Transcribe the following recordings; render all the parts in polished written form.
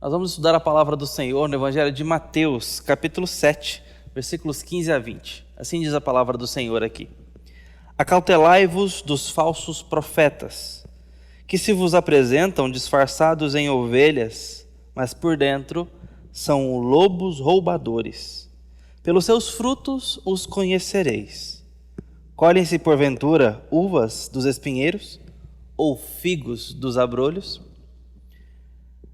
Nós vamos estudar a palavra do Senhor no Evangelho de Mateus, capítulo 7, versículos 15 a 20. Assim diz a palavra do Senhor aqui. Acautelai-vos dos falsos profetas, que se vos apresentam disfarçados em ovelhas, mas por dentro são lobos roubadores. Pelos seus frutos os conhecereis. Colhem-se porventura uvas dos espinheiros ou figos dos abrolhos?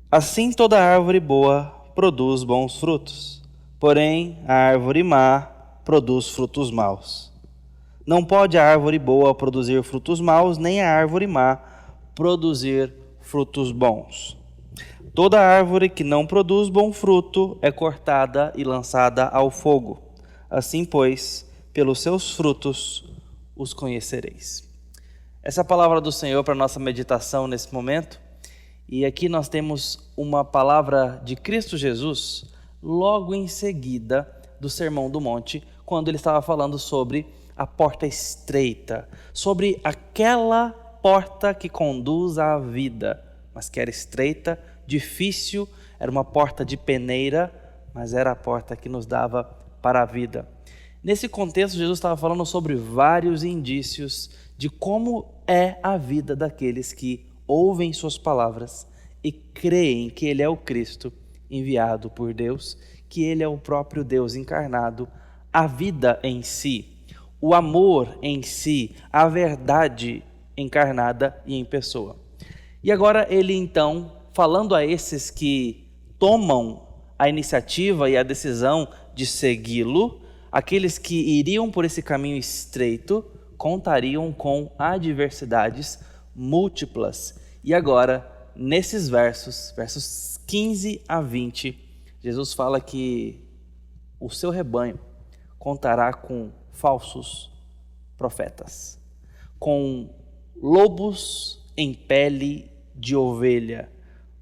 Assim toda árvore boa produz bons frutos, porém a árvore má produz frutos maus. Não pode a árvore boa produzir frutos maus, nem a árvore má produzir frutos bons. Toda árvore que não produz bom fruto é cortada e lançada ao fogo. Assim, pois, pelos seus frutos os conhecereis. Essa é a palavra do Senhor para a nossa meditação nesse momento. E aqui nós temos uma palavra de Cristo Jesus logo em seguida do Sermão do Monte, quando ele estava falando sobre a porta estreita, sobre aquela porta que conduz à vida, mas que era estreita, difícil, era uma porta de peneira, mas era a porta que nos dava para a vida. Nesse contexto, Jesus estava falando sobre vários indícios de como é a vida daqueles que ouvem suas palavras e creem que Ele é o Cristo enviado por Deus, que Ele é o próprio Deus encarnado, a vida em si, o amor em si, a verdade encarnada e em pessoa. E agora Ele então, falando a esses que tomam a iniciativa e a decisão de segui-lo, aqueles que iriam por esse caminho estreito, contariam com adversidades múltiplas. E agora, nesses versos 15 a 20, Jesus fala que o seu rebanho contará com falsos profetas, com lobos em pele de ovelha,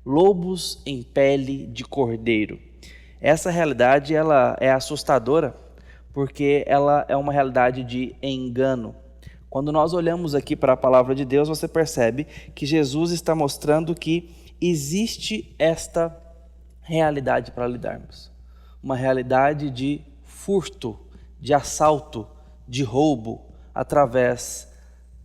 lobos em pele de cordeiro. Essa realidade ela é assustadora, porque ela é uma realidade de engano. Quando nós olhamos aqui para a palavra de Deus, você percebe que Jesus está mostrando que existe esta realidade para lidarmos. Uma realidade de furto, de assalto, de roubo, através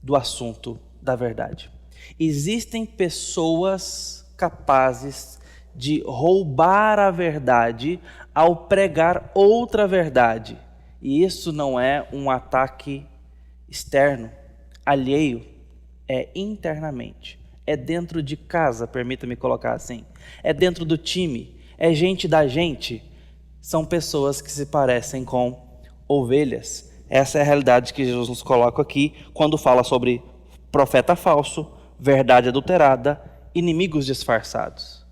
do assunto da verdade. Existem pessoas capazes de roubar a verdade ao pregar outra verdade. E isso não é um ataque externo, alheio, é internamente, é dentro de casa, permita-me colocar assim, é dentro do time, é gente da gente, são pessoas que se parecem com ovelhas. Essa é a realidade que Jesus nos coloca aqui, quando fala sobre profeta falso, verdade adulterada, inimigos disfarçados.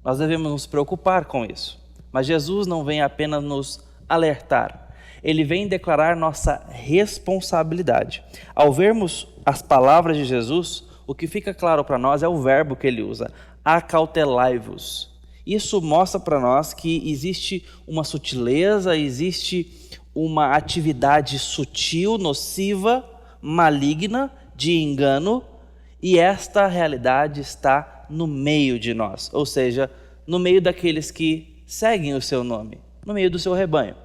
Nós devemos nos preocupar com isso, mas Jesus não vem apenas nos alertar, Ele vem declarar nossa responsabilidade. Ao vermos as palavras de Jesus, o que fica claro para nós é o verbo que ele usa, acautelai-vos. Isso mostra para nós que existe uma sutileza, existe uma atividade sutil, nociva, maligna, de engano, e esta realidade está no meio de nós, ou seja, no meio daqueles que seguem o seu nome, no meio do seu rebanho.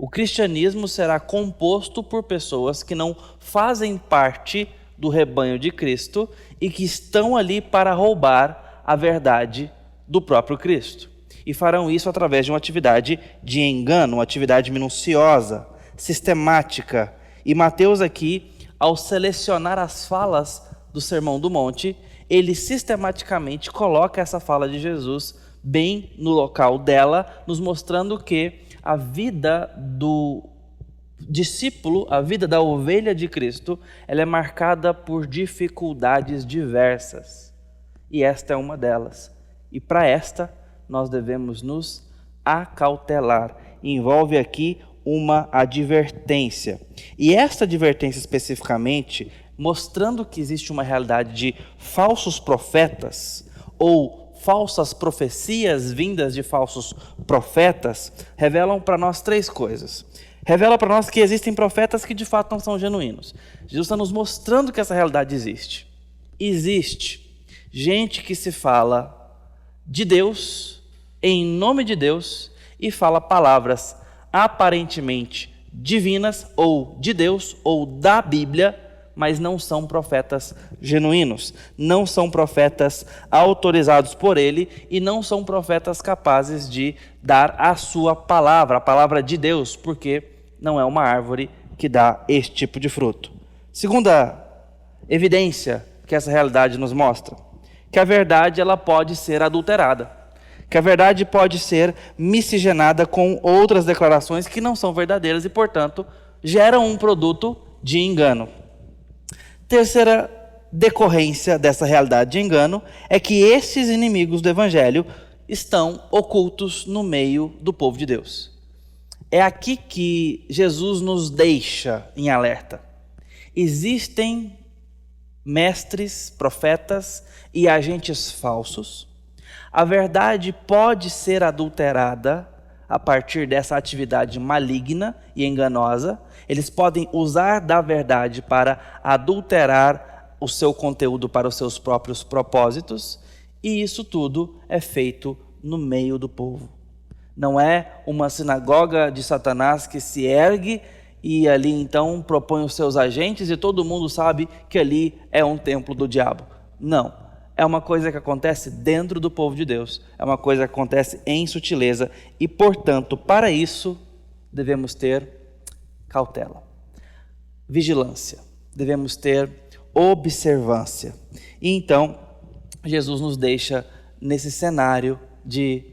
O cristianismo será composto por pessoas que não fazem parte do rebanho de Cristo e que estão ali para roubar a verdade do próprio Cristo. E farão isso através de uma atividade de engano, uma atividade minuciosa, sistemática. E Mateus aqui, ao selecionar as falas do Sermão do Monte, ele sistematicamente coloca essa fala de Jesus bem no local dela, nos mostrando que a vida do discípulo, a vida da ovelha de Cristo, ela é marcada por dificuldades diversas. E esta é uma delas. E para esta, nós devemos nos acautelar. Envolve aqui uma advertência. E esta advertência especificamente, mostrando que existe uma realidade de falsos profetas ou falsas profecias vindas de falsos profetas, revelam para nós três coisas. Revela para nós que existem profetas que de fato não são genuínos. Jesus está nos mostrando que essa realidade existe. Existe gente que se fala de Deus, em nome de Deus, e fala palavras aparentemente divinas, ou de Deus, ou da Bíblia, mas não são profetas genuínos, não são profetas autorizados por ele e não são profetas capazes de dar a sua palavra, a palavra de Deus, porque não é uma árvore que dá este tipo de fruto. Segunda evidência que essa realidade nos mostra, que a verdade ela pode ser adulterada, que a verdade pode ser miscigenada com outras declarações que não são verdadeiras e, portanto, geram um produto de engano. Terceira decorrência dessa realidade de engano é que esses inimigos do evangelho estão ocultos no meio do povo de Deus. É aqui que Jesus nos deixa em alerta. Existem mestres, profetas e agentes falsos. A verdade pode ser adulterada a partir dessa atividade maligna e enganosa. Eles podem usar da verdade para adulterar o seu conteúdo para os seus próprios propósitos, e isso tudo é feito no meio do povo. Não é uma sinagoga de Satanás que se ergue e ali então propõe os seus agentes e todo mundo sabe que ali é um templo do diabo. Não. É uma coisa que acontece dentro do povo de Deus. É uma coisa que acontece em sutileza. E, portanto, para isso, devemos ter cautela, vigilância. Devemos ter observância. E então, Jesus nos deixa nesse cenário de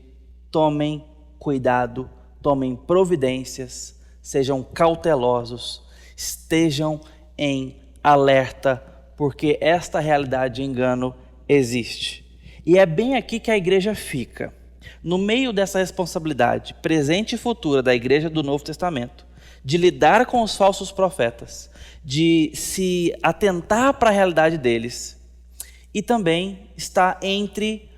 tomem cuidado, tomem providências, sejam cautelosos, estejam em alerta, porque esta realidade de engano existe. E é bem aqui que a igreja fica. No meio dessa responsabilidade presente e futura da igreja do Novo Testamento, de lidar com os falsos profetas, de se atentar para a realidade deles, e também está entre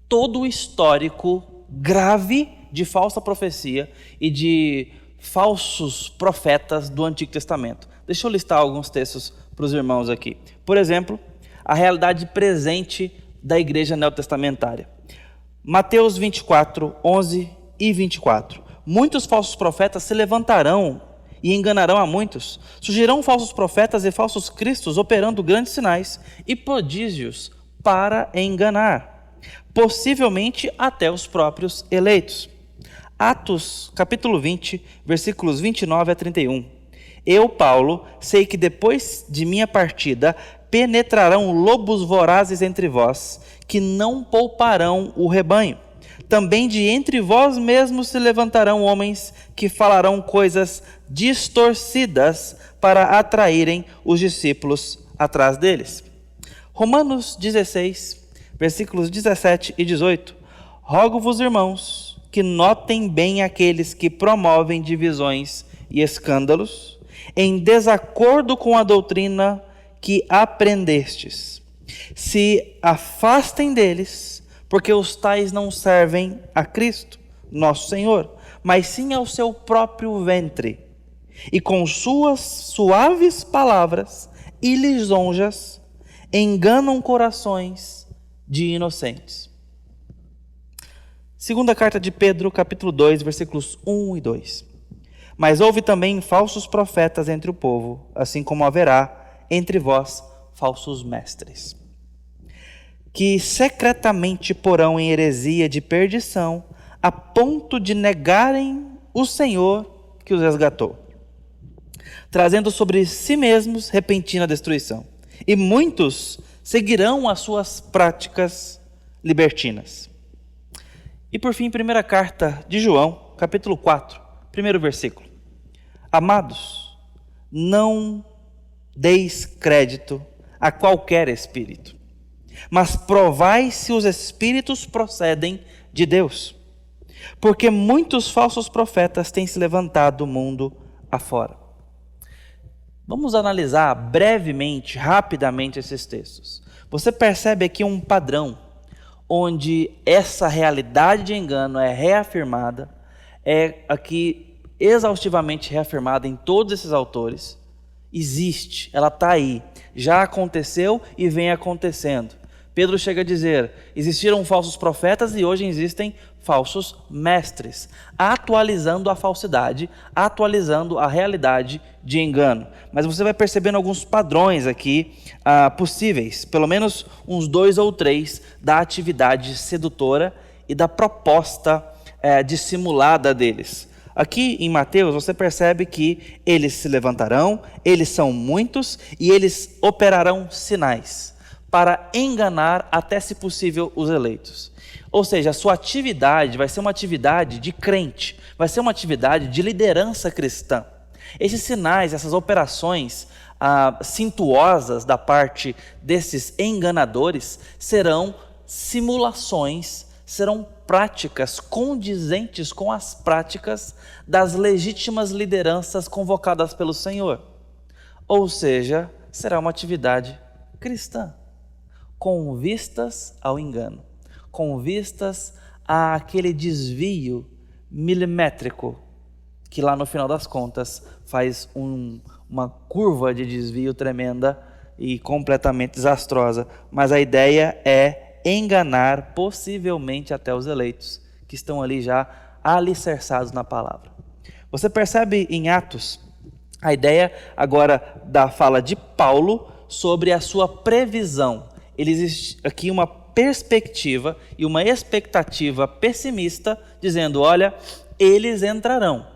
todo o histórico grave de falsa profecia e de falsos profetas do Antigo Testamento. Deixa eu listar alguns textos para os irmãos aqui. Por exemplo, a realidade presente da igreja neotestamentária. Mateus 24, 11 e 24. Muitos falsos profetas se levantarão e enganarão a muitos. Surgirão falsos profetas e falsos cristos operando grandes sinais e prodígios para enganar, possivelmente até os próprios eleitos. Atos, capítulo 20, versículos 29 a 31. Eu, Paulo, sei que depois de minha partida penetrarão lobos vorazes entre vós, que não pouparão o rebanho. Também de entre vós mesmos se levantarão homens que falarão coisas distorcidas para atraírem os discípulos atrás deles. Romanos 16, versículos 17 e 18. Rogo-vos, irmãos, que notem bem aqueles que promovem divisões e escândalos, em desacordo com a doutrina que aprendestes. Se afastem deles, porque os tais não servem a Cristo, nosso Senhor, mas sim ao seu próprio ventre, e com suas suaves palavras e lisonjas enganam corações de inocentes. Segunda carta de Pedro, capítulo 2, versículos 1 e 2. Mas houve também falsos profetas entre o povo, assim como haverá entre vós falsos mestres, que secretamente porão em heresia de perdição, a ponto de negarem o Senhor que os resgatou, trazendo sobre si mesmos repentina destruição. E muitos seguirão as suas práticas libertinas. E por fim, primeira carta de João, capítulo 4, primeiro versículo. Amados, não deis crédito a qualquer espírito, mas provai se os espíritos procedem de Deus, porque muitos falsos profetas têm se levantado do mundo afora. Vamos analisar brevemente, rapidamente esses textos. Você percebe aqui um padrão, onde essa realidade de engano é reafirmada, é aqui exaustivamente reafirmada em todos esses autores. Existe, ela está aí, já aconteceu e vem acontecendo. Pedro chega a dizer: existiram falsos profetas e hoje existem falsos mestres, atualizando a falsidade, atualizando a realidade de engano. Mas você vai percebendo alguns padrões aqui possíveis, pelo menos uns 2 ou 3, da atividade sedutora e da proposta dissimulada deles. Aqui em Mateus você percebe que eles se levantarão, eles são muitos e eles operarão sinais para enganar até, se possível, os eleitos. Ou seja, a sua atividade vai ser uma atividade de crente, vai ser uma atividade de liderança cristã. Esses sinais, essas operações cintuosas da parte desses enganadores serão simulações, serão práticas condizentes com as práticas das legítimas lideranças convocadas pelo Senhor. Ou seja, será uma atividade cristã, com vistas ao engano, com vistas àquele desvio milimétrico, que lá no final das contas faz uma curva de desvio tremenda e completamente desastrosa. Mas a ideia é enganar possivelmente até os eleitos, que estão ali já alicerçados na palavra. Você percebe em Atos a ideia agora da fala de Paulo sobre a sua previsão. Ele existe aqui uma perspectiva e uma expectativa pessimista, dizendo: olha, eles entrarão.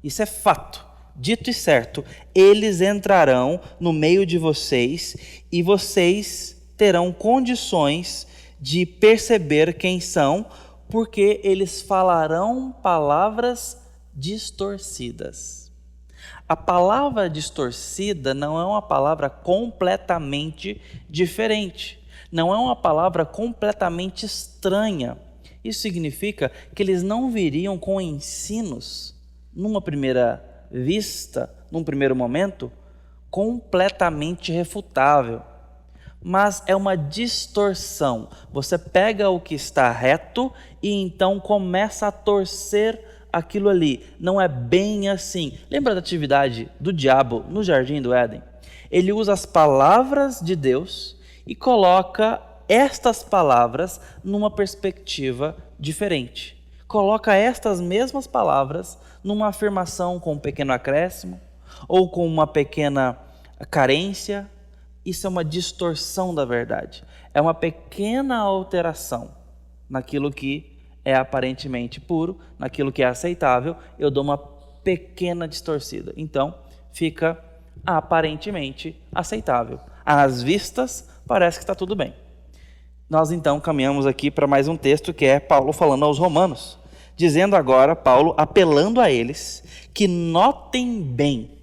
Isso é fato, dito e certo. Eles entrarão no meio de vocês e vocês terão condições de perceber quem são, porque eles falarão palavras distorcidas. A palavra distorcida não é uma palavra completamente diferente, não é uma palavra completamente estranha. Isso significa que eles não viriam com ensinos, numa primeira vista, num primeiro momento, completamente refutável. Mas é uma distorção. Você pega o que está reto e então começa a torcer aquilo ali. Não é bem assim. Lembra da atividade do diabo no jardim do Éden? Ele usa as palavras de Deus e coloca estas palavras numa perspectiva diferente. Coloca estas mesmas palavras numa afirmação com um pequeno acréscimo ou com uma pequena carência. Isso é uma distorção da verdade. É uma pequena alteração naquilo que é aparentemente puro, naquilo que é aceitável. Eu dou uma pequena distorcida. Então, fica aparentemente aceitável. Às vistas, parece que está tudo bem. Nós então caminhamos aqui para mais um texto que é Paulo falando aos Romanos, dizendo agora, Paulo, apelando a eles, que notem bem,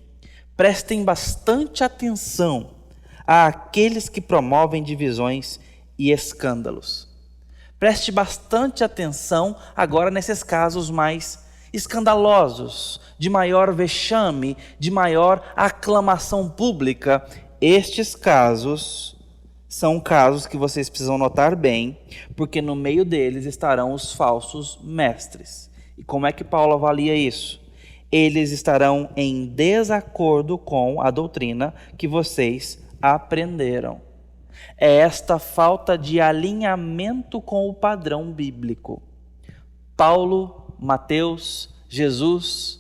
prestem bastante atenção àqueles que promovem divisões e escândalos. Preste bastante atenção agora nesses casos mais escandalosos, de maior vexame, de maior aclamação pública. Estes casos são casos que vocês precisam notar bem, porque no meio deles estarão os falsos mestres. E como é que Paulo avalia isso? Eles estarão em desacordo com a doutrina que vocês aprenderam. É esta falta de alinhamento com o padrão bíblico. Paulo, Mateus, Jesus,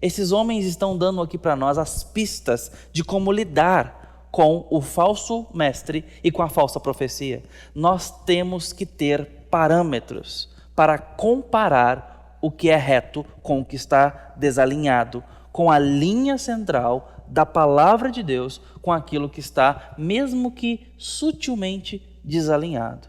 esses homens estão dando aqui para nós as pistas de como lidar com o falso mestre e com a falsa profecia. Nós temos que ter parâmetros para comparar o que é reto com o que está desalinhado, com a linha central da palavra de Deus com aquilo que está, mesmo que sutilmente, desalinhado.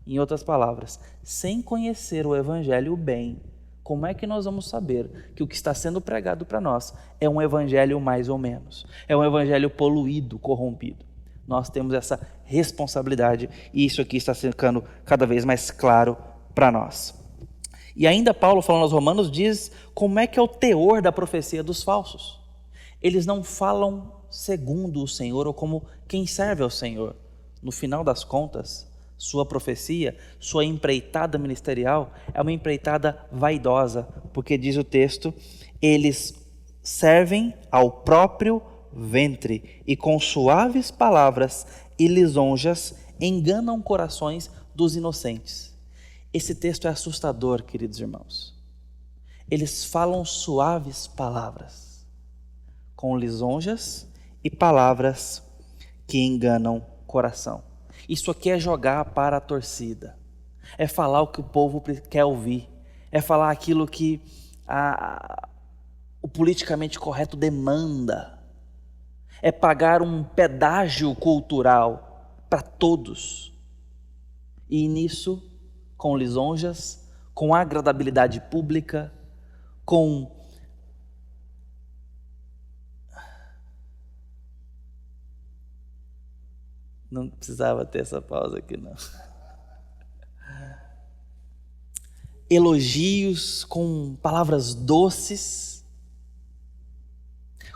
Em outras palavras, sem conhecer o evangelho bem, como é que nós vamos saber que o que está sendo pregado para nós é um evangelho mais ou menos? É um evangelho poluído, corrompido. Nós temos essa responsabilidade e isso aqui está ficando cada vez mais claro para nós. E ainda Paulo, falando aos Romanos, diz como é que é o teor da profecia dos falsos. Eles não falam segundo o Senhor ou como quem serve ao Senhor. No final das contas, sua profecia, sua empreitada ministerial é uma empreitada vaidosa, porque diz o texto, eles servem ao próprio ventre e com suaves palavras e lisonjas enganam corações dos inocentes. Esse texto é assustador, queridos irmãos. Eles falam suaves palavras, com lisonjas e palavras que enganam coração. Isso aqui é jogar para a torcida, é falar o que o povo quer ouvir, é falar aquilo que o politicamente correto demanda, é pagar um pedágio cultural para todos. E nisso, com lisonjas, com agradabilidade pública, com não precisava ter essa pausa aqui, não. Elogios, com palavras doces,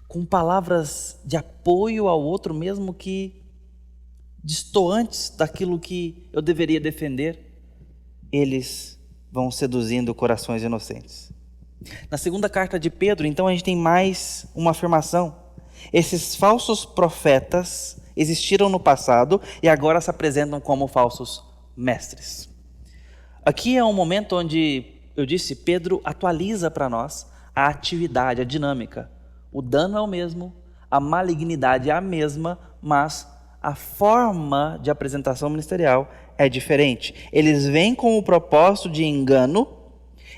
com palavras de apoio ao outro, mesmo que distantes daquilo que eu deveria defender, eles vão seduzindo corações inocentes. Na segunda carta de Pedro, então, a gente tem mais uma afirmação. Esses falsos profetas existiram no passado e agora se apresentam como falsos mestres. Aqui é um momento onde, eu disse, Pedro atualiza para nós a atividade, a dinâmica. O dano é o mesmo, a malignidade é a mesma, mas a forma de apresentação ministerial é diferente. Eles vêm com o propósito de engano,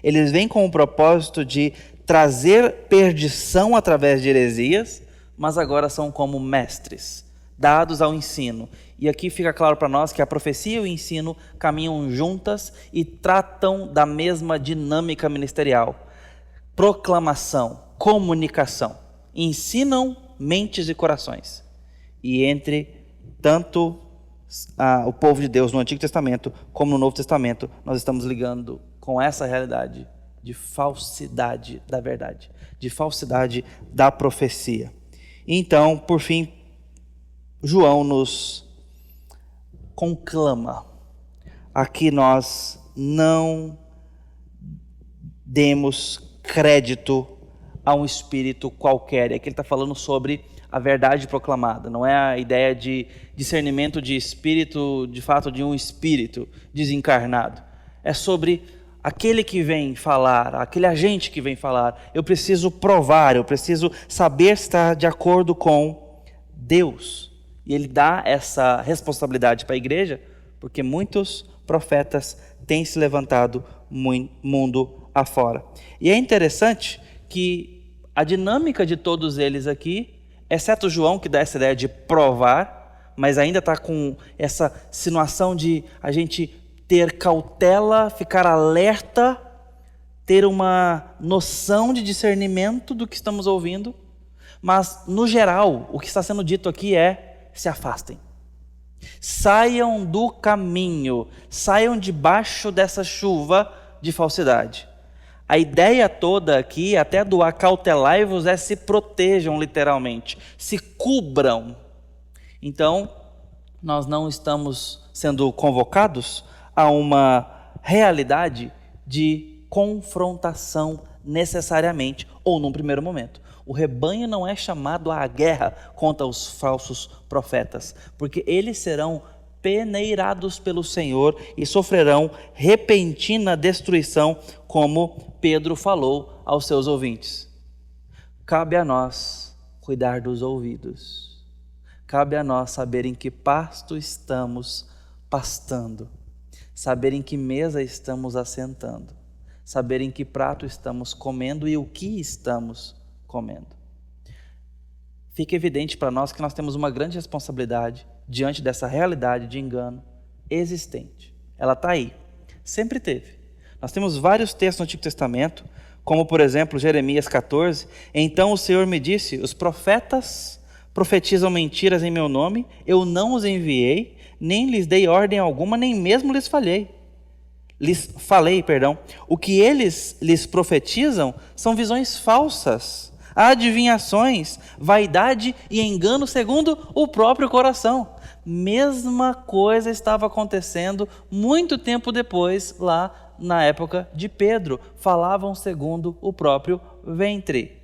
eles vêm com o propósito de trazer perdição através de heresias, mas agora são como mestres, dados ao ensino. E aqui fica claro para nós que a profecia e o ensino caminham juntas e tratam da mesma dinâmica ministerial. Proclamação, comunicação, ensinam mentes e corações. E entre tanto o povo de Deus no Antigo Testamento como no Novo Testamento, nós estamos ligando com essa realidade de falsidade da verdade, de falsidade da profecia. Então, por fim, João nos conclama a que nós não demos crédito a um espírito qualquer. E aqui ele está falando sobre a verdade proclamada, não é a ideia de discernimento de espírito, de fato de um espírito desencarnado. É sobre aquele que vem falar, aquele agente que vem falar. Eu preciso provar, eu preciso saber se está de acordo com Deus. E ele dá essa responsabilidade para a igreja, porque muitos profetas têm se levantado mundo afora. E é interessante que a dinâmica de todos eles aqui, exceto João, que dá essa ideia de provar, mas ainda está com essa insinuação de a gente ter cautela, ficar alerta, ter uma noção de discernimento do que estamos ouvindo. Mas, no geral, o que está sendo dito aqui é: se afastem, saiam do caminho, saiam debaixo dessa chuva de falsidade. A ideia toda aqui, até do acautelai-vos, é se protejam literalmente, se cubram. Então, nós não estamos sendo convocados a uma realidade de confrontação necessariamente, ou num primeiro momento. O rebanho não é chamado à guerra contra os falsos profetas, porque eles serão peneirados pelo Senhor e sofrerão repentina destruição, como Pedro falou aos seus ouvintes. Cabe a nós cuidar dos ouvidos. Cabe a nós saber em que pasto estamos pastando, saber em que mesa estamos assentando, saber em que prato estamos comendo e o que estamos comendo. Fica evidente para nós que nós temos uma grande responsabilidade diante dessa realidade de engano existente. Ela está aí, sempre teve. Nós temos vários textos no Antigo Testamento, como por exemplo Jeremias 14. Então o Senhor me disse: os profetas profetizam mentiras em meu nome, eu não os enviei, nem lhes dei ordem alguma, nem mesmo lhes falei. O que eles lhes profetizam são visões falsas, adivinhações, vaidade e engano segundo o próprio coração. Mesma coisa estava acontecendo muito tempo depois, lá na época de Pedro. Falavam segundo o próprio ventre.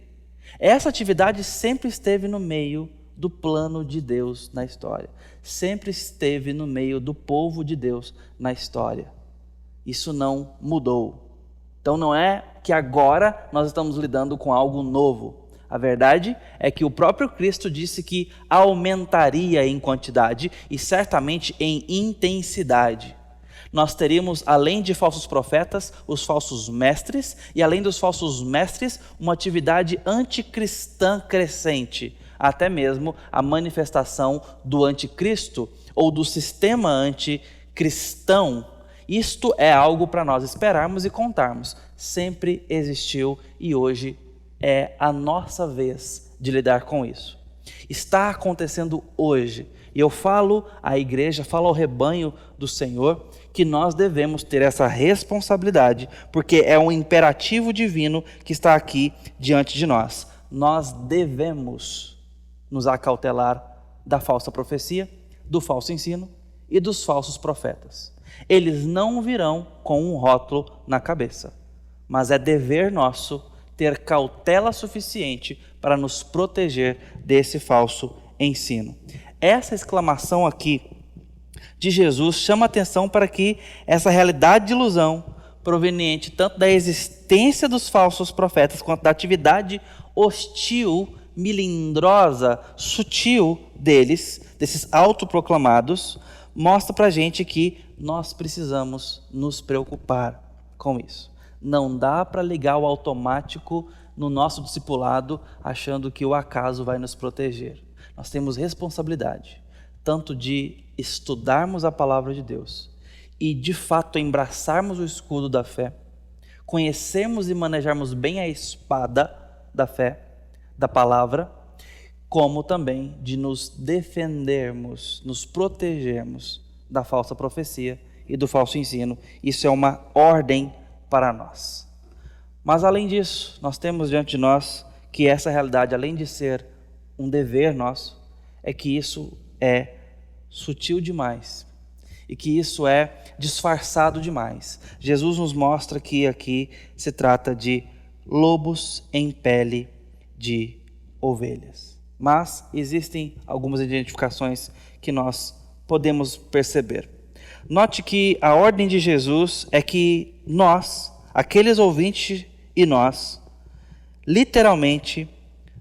Essa atividade sempre esteve no meio do plano de Deus na história. Sempre esteve no meio do povo de Deus na história. Isso não mudou. Então não é que agora nós estamos lidando com algo novo. A verdade é que o próprio Cristo disse que aumentaria em quantidade e certamente em intensidade. Nós teríamos, além de falsos profetas, os falsos mestres, e além dos falsos mestres, uma atividade anticristã crescente, até mesmo a manifestação do anticristo ou do sistema anticristão. Isto é algo para nós esperarmos e contarmos. Sempre existiu e hoje é a nossa vez de lidar com isso. Está acontecendo hoje. E eu falo à igreja, falo ao rebanho do Senhor, que nós devemos ter essa responsabilidade, porque é um imperativo divino que está aqui diante de nós. Nós devemos nos acautelar da falsa profecia, do falso ensino e dos falsos profetas. Eles não virão com um rótulo na cabeça, mas é dever nosso ter cautela suficiente para nos proteger desse falso ensino. Essa exclamação aqui de Jesus chama atenção para que essa realidade de ilusão, proveniente tanto da existência dos falsos profetas, quanto da atividade hostil, melindrosa, sutil deles, desses autoproclamados, mostra para a gente que nós precisamos nos preocupar com isso. Não dá para ligar o automático no nosso discipulado achando que o acaso vai nos proteger. Nós temos responsabilidade, tanto de estudarmos a palavra de Deus e, de fato, embraçarmos o escudo da fé, conhecermos e manejarmos bem a espada da fé, da palavra, como também de nos defendermos, nos protegermos da falsa profecia e do falso ensino. Isso é uma ordem para nós. Mas, além disso, nós temos diante de nós que essa realidade, além de ser um dever nosso, é que isso é sutil demais e que isso é disfarçado demais. Jesus nos mostra que aqui se trata de lobos em pele de ovelhas. Mas existem algumas identificações que nós podemos perceber. Note que a ordem de Jesus é que nós, aqueles ouvintes e nós, literalmente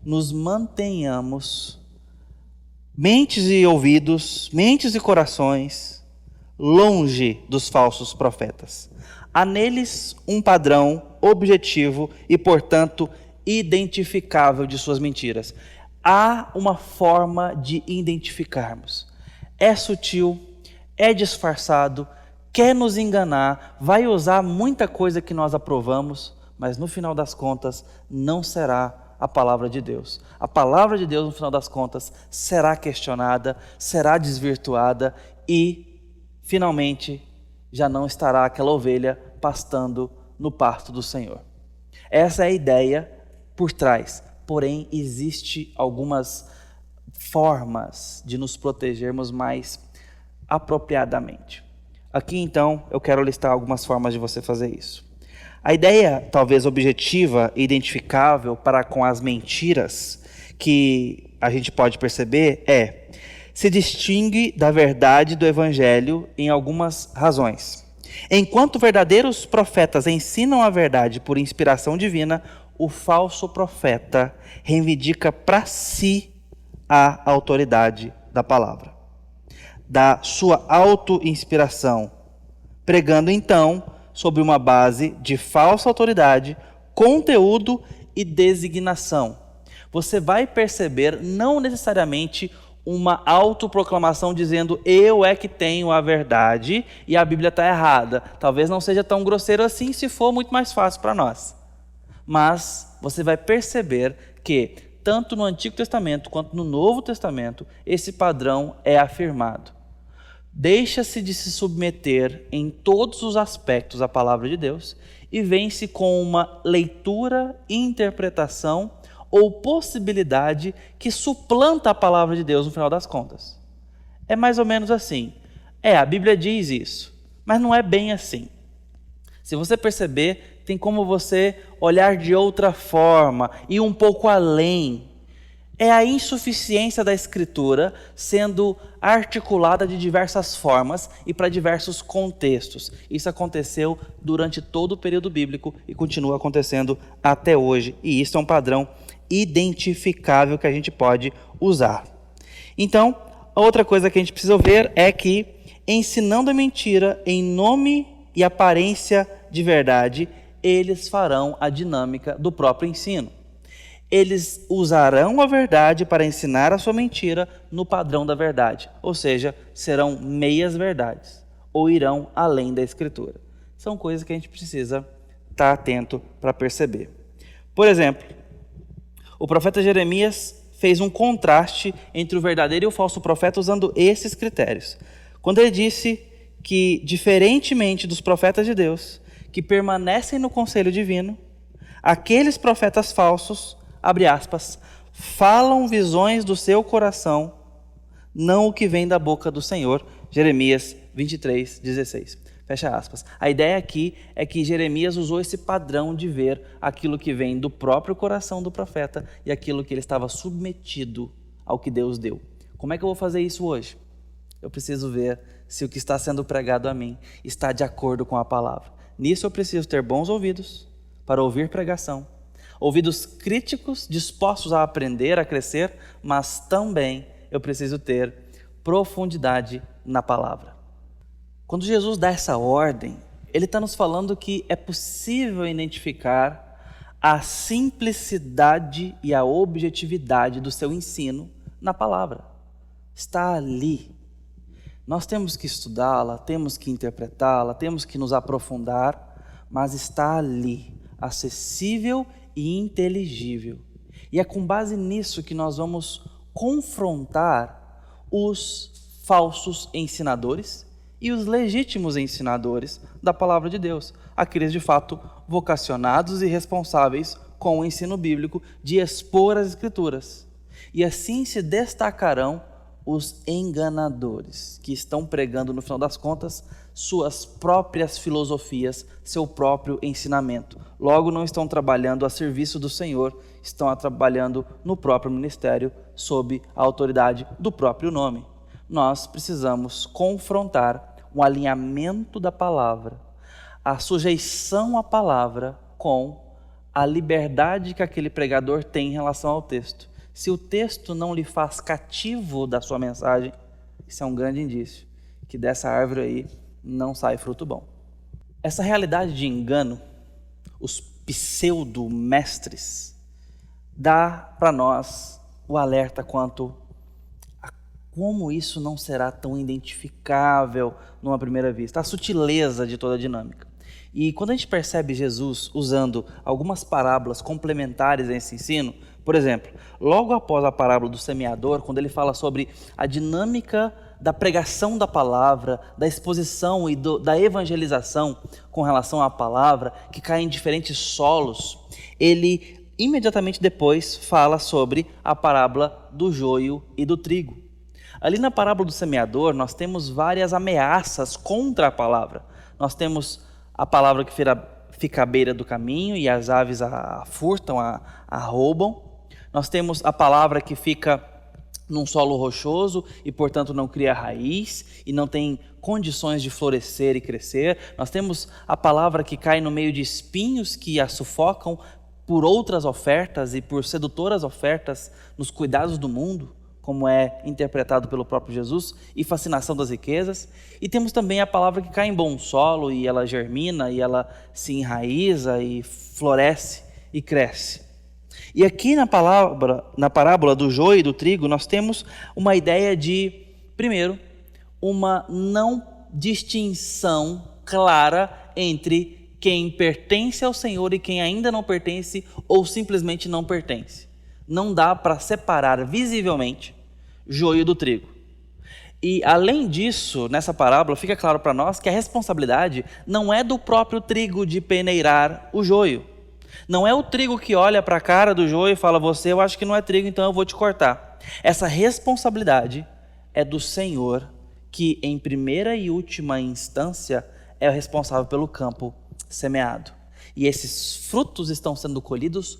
nos mantenhamos mentes e ouvidos, mentes e corações, longe dos falsos profetas. Há neles um padrão objetivo e, portanto, identificável de suas mentiras. Há uma forma de identificarmos. É sutil, é disfarçado, quer nos enganar, vai usar muita coisa que nós aprovamos, mas no final das contas não será a palavra de Deus. A palavra de Deus, no final das contas, será questionada, será desvirtuada e, finalmente, já não estará aquela ovelha pastando no pasto do Senhor. Essa é a ideia por trás. Porém, existe algumas formas de nos protegermos mais apropriadamente. Aqui, então, eu quero listar algumas formas de você fazer isso. A ideia, talvez objetiva e identificável para com as mentiras que a gente pode perceber se distingue da verdade do Evangelho em algumas razões. Enquanto verdadeiros profetas ensinam a verdade por inspiração divina, o falso profeta reivindica para si a autoridade da palavra, da sua auto-inspiração, pregando então sobre uma base de falsa autoridade, conteúdo e designação. Você vai perceber não necessariamente uma autoproclamação dizendo eu é que tenho a verdade e a Bíblia está errada. Talvez não seja tão grosseiro assim, se for muito mais fácil para nós. Mas você vai perceber que tanto no Antigo Testamento quanto no Novo Testamento esse padrão é afirmado. Deixa-se de se submeter em todos os aspectos à palavra de Deus e vem-se com uma leitura, interpretação ou possibilidade que suplanta a palavra de Deus no final das contas. É mais ou menos assim. A Bíblia diz isso, mas não é bem assim. Se você perceber, tem como você olhar de outra forma, ir um pouco além. É a insuficiência da Escritura sendo articulada de diversas formas e para diversos contextos. Isso aconteceu durante todo o período bíblico e continua acontecendo até hoje. E isso é um padrão identificável que a gente pode usar. Então, a outra coisa que a gente precisa ver é que, ensinando a mentira em nome e aparência de verdade, eles farão a dinâmica do próprio ensino. Eles usarão a verdade para ensinar a sua mentira no padrão da verdade, ou seja, serão meias verdades, ou irão além da Escritura. São coisas que a gente precisa estar atento para perceber. Por exemplo, o profeta Jeremias fez um contraste entre o verdadeiro e o falso profeta usando esses critérios. Quando ele disse que, diferentemente dos profetas de Deus, que permanecem no conselho divino, aqueles profetas falsos, abre aspas, falam visões do seu coração, não o que vem da boca do Senhor. Jeremias 23, 16. Fecha aspas. A ideia aqui é que Jeremias usou esse padrão de ver aquilo que vem do próprio coração do profeta e aquilo que ele estava submetido ao que Deus deu. Como é que eu vou fazer isso hoje? Eu preciso ver se o que está sendo pregado a mim está de acordo com a palavra. Nisso eu preciso ter bons ouvidos para ouvir pregação, ouvidos críticos, dispostos a aprender, a crescer, mas também eu preciso ter profundidade na palavra. Quando Jesus dá essa ordem, ele está nos falando que é possível identificar a simplicidade e a objetividade do seu ensino na palavra. Está ali. Nós temos que estudá-la, temos que interpretá-la, temos que nos aprofundar, mas está ali, acessível e inteligível. E é com base nisso que nós vamos confrontar os falsos ensinadores e os legítimos ensinadores da palavra de Deus, aqueles de fato vocacionados e responsáveis com o ensino bíblico de expor as Escrituras. E assim se destacarão os enganadores, que estão pregando, no final das contas, suas próprias filosofias, seu próprio ensinamento. Logo, não estão trabalhando a serviço do Senhor, estão trabalhando no próprio ministério, sob a autoridade do próprio nome. Nós precisamos confrontar um alinhamento da palavra, a sujeição à palavra com a liberdade que aquele pregador tem em relação ao texto. Se o texto não lhe faz cativo da sua mensagem, isso é um grande indício que dessa árvore aí não sai fruto bom. Essa realidade de engano, os pseudo-mestres, dá para nós o alerta quanto a como isso não será tão identificável numa primeira vista, a sutileza de toda a dinâmica. E quando a gente percebe Jesus usando algumas parábolas complementares a esse ensino, por exemplo, logo após a parábola do semeador, quando ele fala sobre a dinâmica da pregação da palavra, da exposição e da evangelização com relação à palavra, que cai em diferentes solos, ele imediatamente depois fala sobre a parábola do joio e do trigo. Ali na parábola do semeador, nós temos várias ameaças contra a palavra. Nós temos a palavra que fica à beira do caminho e as aves a furtam, a roubam. Nós temos a palavra que fica num solo rochoso e, portanto, não cria raiz e não tem condições de florescer e crescer. Nós temos a palavra que cai no meio de espinhos que a sufocam por outras ofertas e por sedutoras ofertas nos cuidados do mundo, como é interpretado pelo próprio Jesus, e fascinação das riquezas. E temos também a palavra que cai em bom solo e ela germina e ela se enraiza e floresce e cresce. E aqui na parábola do joio e do trigo, nós temos uma ideia de, primeiro, uma não distinção clara entre quem pertence ao Senhor e quem ainda não pertence ou simplesmente não pertence. Não dá para separar visivelmente joio do trigo. E além disso, nessa parábola fica claro para nós que a responsabilidade não é do próprio trigo de peneirar o joio. Não é o trigo que olha para a cara do joio e fala: você, eu acho que não é trigo, então eu vou te cortar. Essa responsabilidade é do Senhor, que em primeira e última instância é o responsável pelo campo semeado. E esses frutos estão sendo colhidos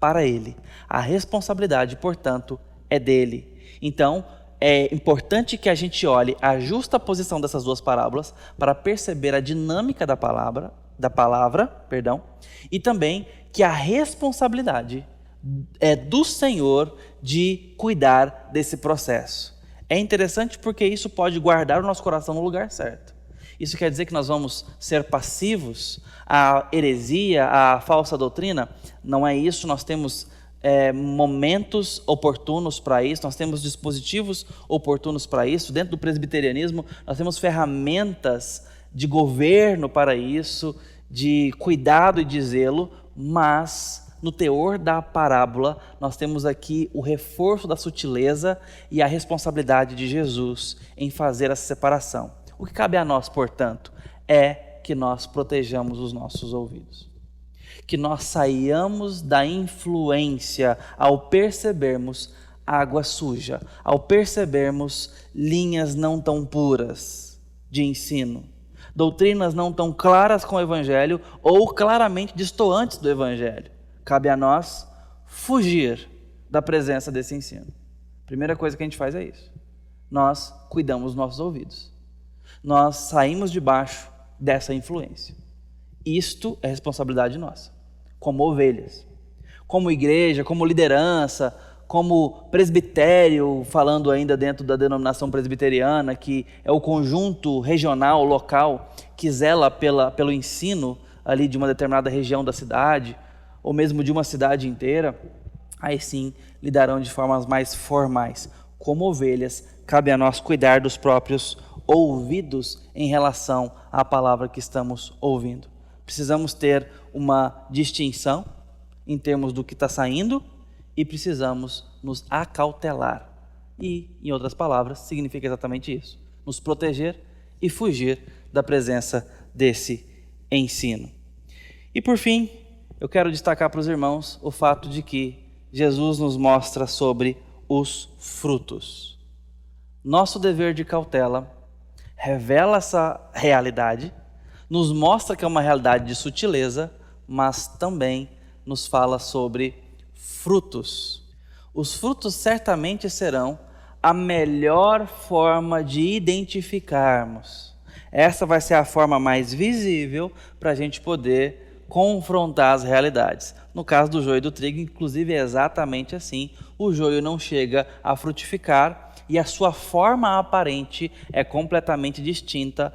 para ele. A responsabilidade, portanto, é dele. Então, é importante que a gente olhe a justa posição dessas duas parábolas para perceber a dinâmica da palavra, e também que a responsabilidade é do Senhor de cuidar desse processo. É interessante porque isso pode guardar o nosso coração no lugar certo. Isso quer dizer que nós vamos ser passivos à heresia, à falsa doutrina? Não é isso, nós temos momentos oportunos para isso, nós temos dispositivos oportunos para isso. Dentro do presbiterianismo, nós temos ferramentas de governo para isso, de cuidado e de zelo, mas no teor da parábola, nós temos aqui o reforço da sutileza e a responsabilidade de Jesus em fazer essa separação. O que cabe a nós, portanto, é que nós protejamos os nossos ouvidos. Que nós saiamos da influência ao percebermos água suja, ao percebermos linhas não tão puras de ensino, doutrinas não tão claras com o Evangelho ou claramente distantes do Evangelho. Cabe a nós fugir da presença desse ensino. A primeira coisa que a gente faz é isso. Nós cuidamos dos nossos ouvidos. Nós saímos debaixo dessa influência. Isto é responsabilidade nossa, como ovelhas, como igreja, como liderança, como presbitério, falando ainda dentro da denominação presbiteriana, que é o conjunto regional, local, que zela pelo ensino ali de uma determinada região da cidade, ou mesmo de uma cidade inteira. Aí sim lidarão de formas mais formais. Como ovelhas, cabe a nós cuidar dos próprios ouvidos em relação à palavra que estamos ouvindo. Precisamos ter uma distinção em termos do que está saindo e precisamos nos acautelar. E, em outras palavras, significa exatamente isso: nos proteger e fugir da presença desse ensino. E por fim, eu quero destacar para os irmãos o fato de que Jesus nos mostra sobre os frutos. Nosso dever de cautela revela essa realidade, nos mostra que é uma realidade de sutileza, mas também nos fala sobre frutos. Os frutos certamente serão a melhor forma de identificarmos. Essa vai ser a forma mais visível para a gente poder confrontar as realidades. No caso do joio e do trigo, inclusive, é exatamente assim. O joio não chega a frutificar e a sua forma aparente é completamente distinta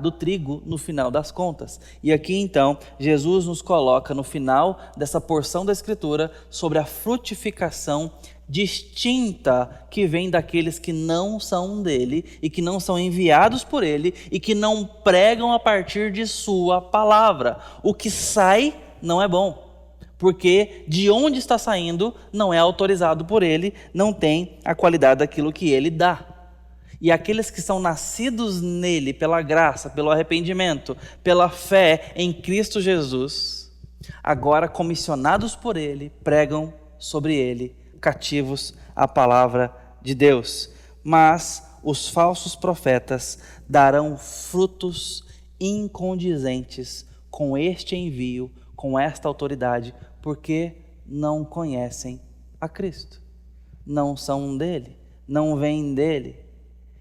do trigo no final das contas. E aqui então, Jesus nos coloca no final dessa porção da Escritura sobre a frutificação distinta que vem daqueles que não são dele e que não são enviados por ele e que não pregam a partir de sua palavra. O que sai não é bom, porque de onde está saindo não é autorizado por ele, não tem a qualidade daquilo que ele dá. E aqueles que são nascidos nele pela graça, pelo arrependimento, pela fé em Cristo Jesus, agora comissionados por ele, pregam sobre ele, cativos à palavra de Deus. Mas os falsos profetas darão frutos incondizentes com este envio, com esta autoridade, porque não conhecem a Cristo, não são dele, não vêm dele,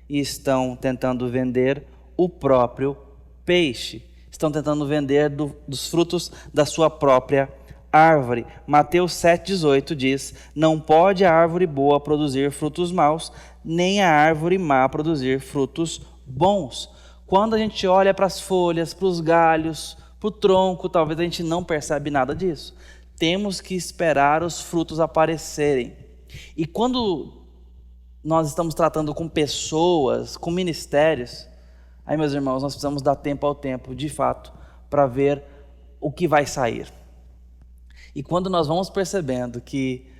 e estão tentando vender o próprio peixe, estão tentando vender dos frutos da sua própria árvore. Mateus 7,18 diz: não pode a árvore boa produzir frutos maus, nem a árvore má produzir frutos bons. Quando a gente olha para as folhas, para os galhos, para o tronco, talvez a gente não percebe nada disso. Temos que esperar os frutos aparecerem. E quando nós estamos tratando com pessoas, com ministérios, aí, meus irmãos, nós precisamos dar tempo ao tempo, de fato, para ver o que vai sair. E quando nós vamos percebendo que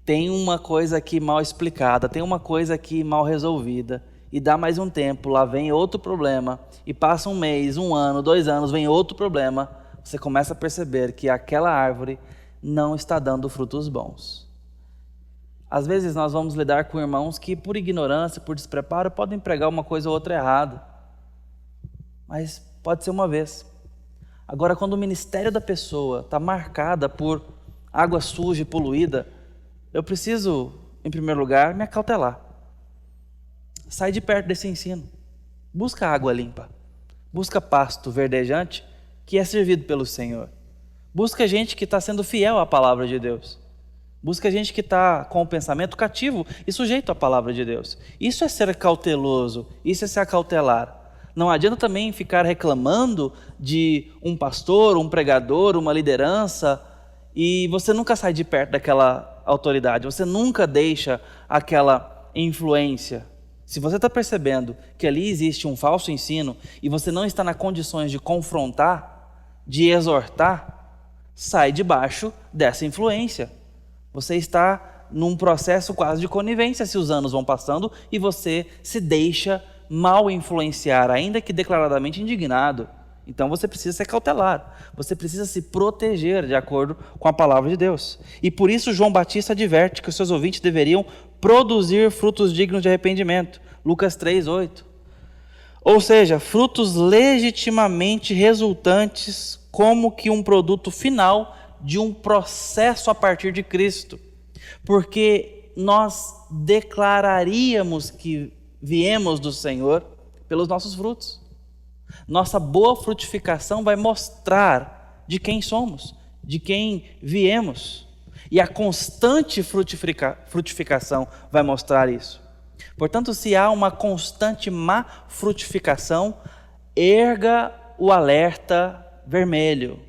tem uma coisa aqui mal explicada, tem uma coisa aqui mal resolvida, e dá mais um tempo, lá vem outro problema, e passa um mês, 1 ano, 2 anos, vem outro problema, você começa a perceber que aquela árvore não está dando frutos bons. Às vezes nós vamos lidar com irmãos que, por ignorância, por despreparo, podem pregar uma coisa ou outra errada, mas pode ser uma vez. Agora, quando o ministério da pessoa está marcada por água suja e poluída, eu preciso, em primeiro lugar, me acautelar. Sai de perto desse ensino. Busca água limpa. Busca pasto verdejante que é servido pelo Senhor. Busca gente que está sendo fiel à palavra de Deus. Busca gente que está com o pensamento cativo e sujeito à palavra de Deus. Isso é ser cauteloso, isso é se acautelar. Não adianta também ficar reclamando de um pastor, um pregador, uma liderança, e você nunca sai de perto daquela autoridade, você nunca deixa aquela influência. Se você está percebendo que ali existe um falso ensino e você não está nas condições de confrontar, de exortar, sai debaixo dessa influência. Você está num processo quase de conivência se os anos vão passando e você se deixa mal influenciar, ainda que declaradamente indignado. Então você precisa se cautelar, você precisa se proteger de acordo com a palavra de Deus. E por isso João Batista adverte que os seus ouvintes deveriam produzir frutos dignos de arrependimento. Lucas 3:8. Ou seja, frutos legitimamente resultantes como que um produto final de um processo a partir de Cristo. Porque nós declararíamos que viemos do Senhor pelos nossos frutos. Nossa boa frutificação vai mostrar de quem somos, de quem viemos. E a constante frutificação vai mostrar isso. Portanto, se há uma constante má frutificação, erga o alerta vermelho.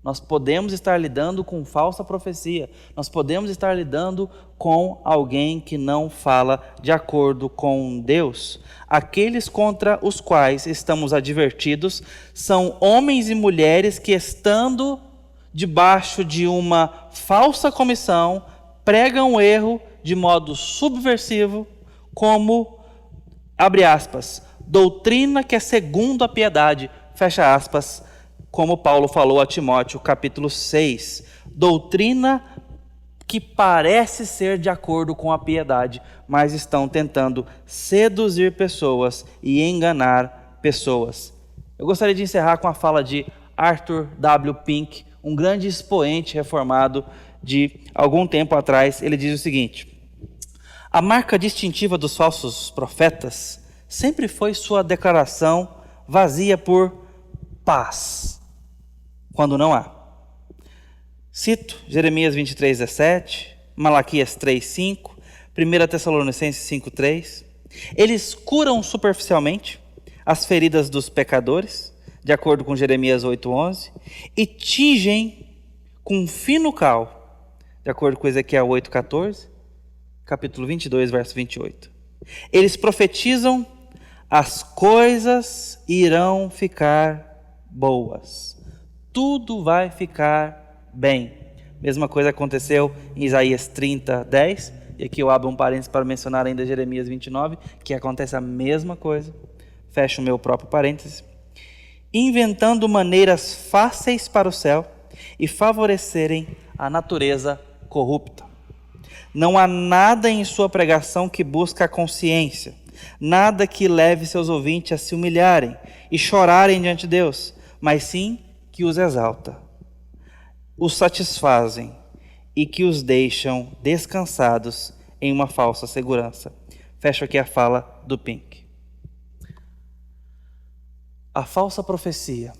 Nós podemos estar lidando com falsa profecia. Nós podemos estar lidando com alguém que não fala de acordo com Deus. Aqueles contra os quais estamos advertidos são homens e mulheres que, estando debaixo de uma falsa comissão, pregam o erro de modo subversivo, como, abre aspas, doutrina que é segundo a piedade, fecha aspas, como Paulo falou a Timóteo, capítulo 6. Doutrina que parece ser de acordo com a piedade, mas estão tentando seduzir pessoas e enganar pessoas. Eu gostaria de encerrar com a fala de Arthur W. Pink, um grande expoente reformado de algum tempo atrás. Ele diz o seguinte: a marca distintiva dos falsos profetas sempre foi sua declaração vazia por paz, quando não há. Cito Jeremias 23:17, Malaquias 3:5, 1 Tessalonicenses 5:3. Eles curam superficialmente as feridas dos pecadores, de acordo com Jeremias 8:11, e tingem com fino cal, de acordo com Ezequiel 8:14, capítulo 22, verso 28. Eles profetizam: as coisas irão ficar boas. Tudo vai ficar bem. Mesma coisa aconteceu em Isaías 30:10. E aqui eu abro um parênteses para mencionar ainda Jeremias 29, que acontece a mesma coisa. Fecho o meu próprio parênteses. Inventando maneiras fáceis para o céu e favorecerem a natureza corrupta. Não há nada em sua pregação que busque a consciência, nada que leve seus ouvintes a se humilharem e chorarem diante de Deus, mas sim que os exalta, os satisfazem e que os deixam descansados em uma falsa segurança. Fecho aqui a fala do Pink. A falsa profecia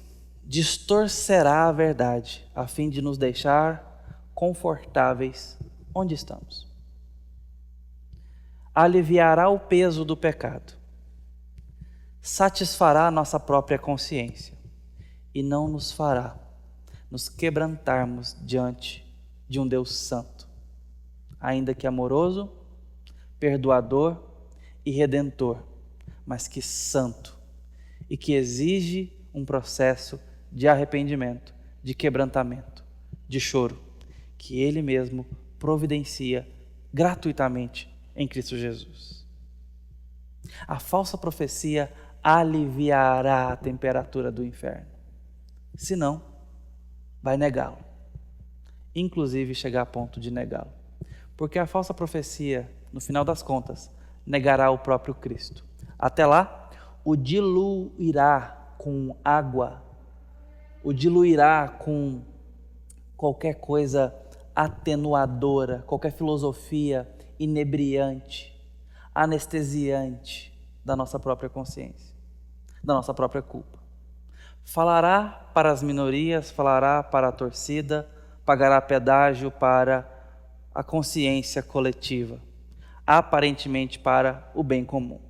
distorcerá a verdade a fim de nos deixar confortáveis onde estamos. Aliviará o peso do pecado, satisfará a nossa própria consciência e não nos fará nos quebrantarmos diante de um Deus santo, ainda que amoroso, perdoador e redentor, mas que santo e que exige um processo de arrependimento, de quebrantamento, de choro, que Ele mesmo providencia gratuitamente em Cristo Jesus. A falsa profecia aliviará a temperatura do inferno, senão vai negá-lo, inclusive chegar a ponto de negá-lo, porque a falsa profecia, no final das contas, negará o próprio Cristo. Até lá, o diluirá com água, o diluirá com qualquer coisa atenuadora, qualquer filosofia inebriante, anestesiante da nossa própria consciência, da nossa própria culpa. Falará para as minorias, falará para a torcida, pagará pedágio para a consciência coletiva, aparentemente para o bem comum.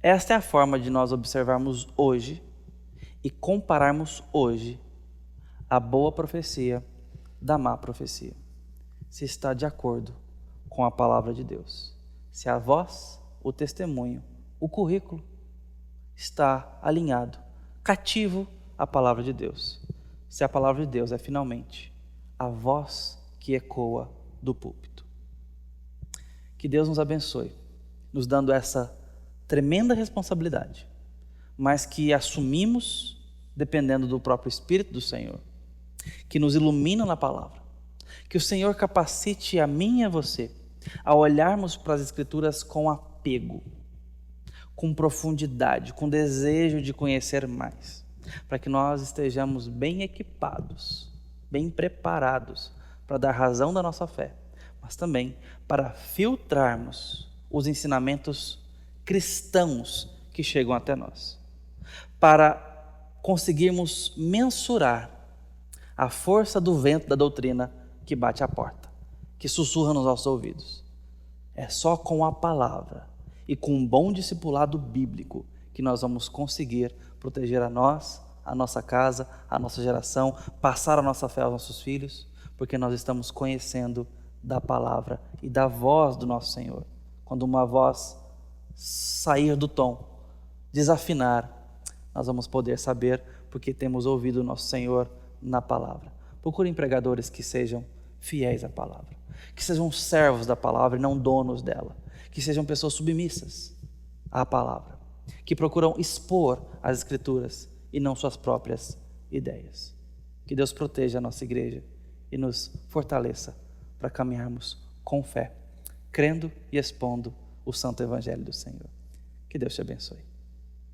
Esta é a forma de nós observarmos hoje e compararmos hoje a boa profecia da má profecia. Se está de acordo com a palavra de Deus. Se a voz, o testemunho, o currículo está alinhado, cativo à palavra de Deus. Se a palavra de Deus é finalmente a voz que ecoa do púlpito. Que Deus nos abençoe, nos dando essa tremenda responsabilidade, mas que assumimos dependendo do próprio Espírito do Senhor, que nos ilumina na palavra. Que o Senhor capacite a mim e a você a olharmos para as Escrituras com apego, com profundidade, com desejo de conhecer mais, para que nós estejamos bem equipados, bem preparados para dar razão da nossa fé, mas também para filtrarmos os ensinamentos cristãos que chegam até nós, para conseguirmos mensurar a força do vento da doutrina que bate à porta, que sussurra nos nossos ouvidos. É só com a palavra e com um bom discipulado bíblico que nós vamos conseguir proteger a nós, a nossa casa, a nossa geração, passar a nossa fé aos nossos filhos, porque nós estamos conhecendo da palavra e da voz do nosso Senhor. Quando uma voz sair do tom, desafinar, nós vamos poder saber porque temos ouvido o nosso Senhor na palavra. Procurem pregadores que sejam fiéis à palavra, que sejam servos da palavra e não donos dela, que sejam pessoas submissas à palavra, que procuram expor as Escrituras e não suas próprias ideias. Que Deus proteja a nossa igreja e nos fortaleça para caminharmos com fé, crendo e expondo o santo evangelho do Senhor. Que Deus te abençoe.